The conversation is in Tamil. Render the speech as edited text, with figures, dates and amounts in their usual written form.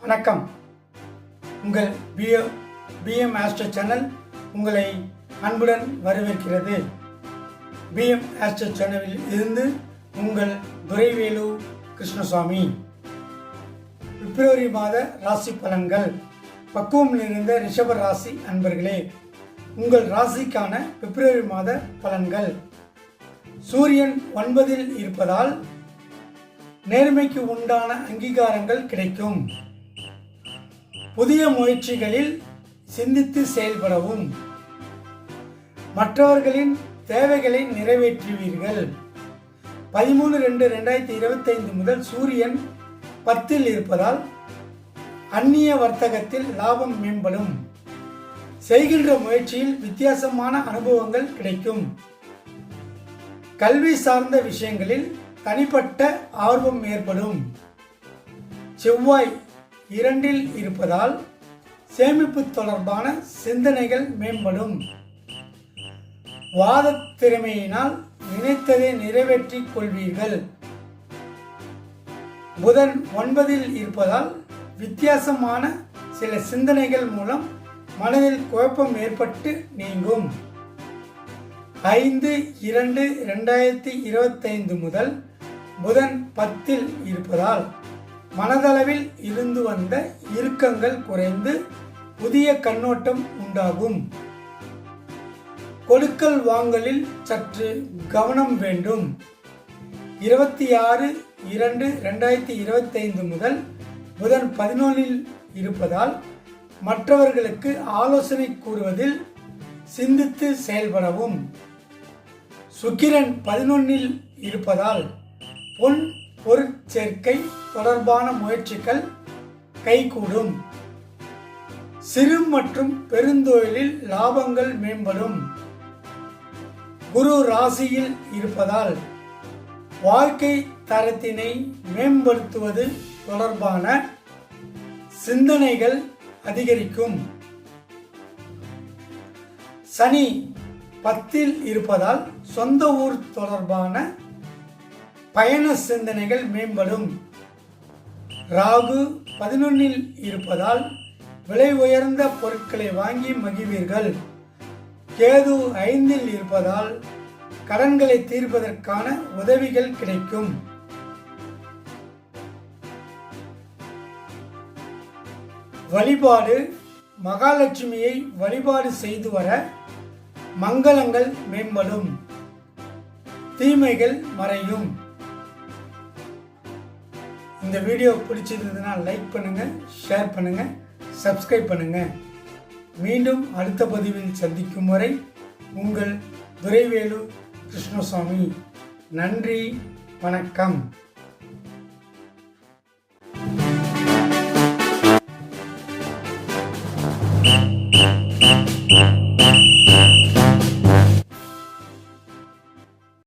வணக்கம். உங்கள் பிஎம் ஆஸ்ட்ரோ சேனல் உங்களை அன்புடன் வரவேற்கிறது. பிஎம் ஆஸ்ட்ரோ சேனலில் இருந்து உங்கள் துரைவேலு கிருஷ்ணசாமி. பிப்ரவரி மாத ராசி பலன்கள். பக்குவம் நிறைந்த ரிஷப ராசி அன்பர்களே, உங்கள் ராசிக்கான பிப்ரவரி மாத பலன்கள். சூரியன் 9 இருப்பதால் நேர்மைக்கு உண்டான அங்கீகாரங்கள் கிடைக்கும். புதிய முயற்சிகளில் சிந்தித்து செயல்படவும். மற்றவர்களின் தேவைகளை நிறைவேற்றுவீர்கள். 13/2/2025 முதல் சூரியன் 10 இருப்பதால் அந்நிய வர்த்தகத்தில் லாபம் மேம்படும். செய்கின்ற முயற்சியில் வித்தியாசமான அனுபவங்கள் கிடைக்கும். கல்வி சார்ந்த விஷயங்களில் தனிப்பட்ட ஆர்வம் ஏற்படும். செவ்வாய் 2 இருப்பதால் சேமிப்பு தொடர்பான சிந்தனைகள் மேம்படும். வாத திறமையினால் நினைத்ததை நிறைவேற்றிக் கொள்வீர்கள். புதன் 9 இருப்பதால் வித்தியாசமான சில சிந்தனைகள் மூலம் மனதில் குழப்பம் ஏற்பட்டு நீங்கும். 5/2/2025 முதல் புதன் 10 இருப்பதால் மனதளவில் இருந்து வந்த இறுக்கங்கள் குறைந்து புதிய கண்ணோட்டம் உண்டாகும். கொடுக்கல் வாங்கலில் சற்று கவனம் வேண்டும். 26/2/2025 முதல் புதன் 11 இருப்பதால் மற்றவர்களுக்கு ஆலோசனை கூறுவதில் சிந்தித்து செயல்படவும். சுக்கிரன் 11 இருப்பதால் பொன் பொருட்சேர்க்கை தொடர்பான முயற்சிகள் கைகூடும். சிறு மற்றும் பெருந்தொழிலில் லாபங்கள் மேம்படும். குரு ராசியில் இருப்பதால் வாழ்க்கை தரத்தினை மேம்படுத்துவது தொடர்பான சிந்தனைகள் அதிகரிக்கும். சனி 10 இருப்பதால் சொந்த ஊர் தொடர்பான பயண சிந்தனைகள் மேம்படும். ராகு 11 இருப்பதால் விலை உயர்ந்த பொருட்களை வாங்கி மகிழ்வீர்கள். கேது 5 இருப்பதால் கடன்களை தீர்ப்பதற்கான உதவிகள் கிடைக்கும். வழிபாடு. மகாலட்சுமியை வழிபாடு செய்து வர மங்களங்கள் மேம்படும். தீமைகள் மறையும். இந்த வீடியோ பிடிச்சிருந்ததுன்னா லைக் பண்ணுங்க, ஷேர் பண்ணுங்க, சப்ஸ்கிரைப் பண்ணுங்க. மீண்டும் அடுத்த பதிவில் சந்திக்கும் வரை உங்கள் துரைவேலு கிருஷ்ணசாமி. நன்றி, வணக்கம்.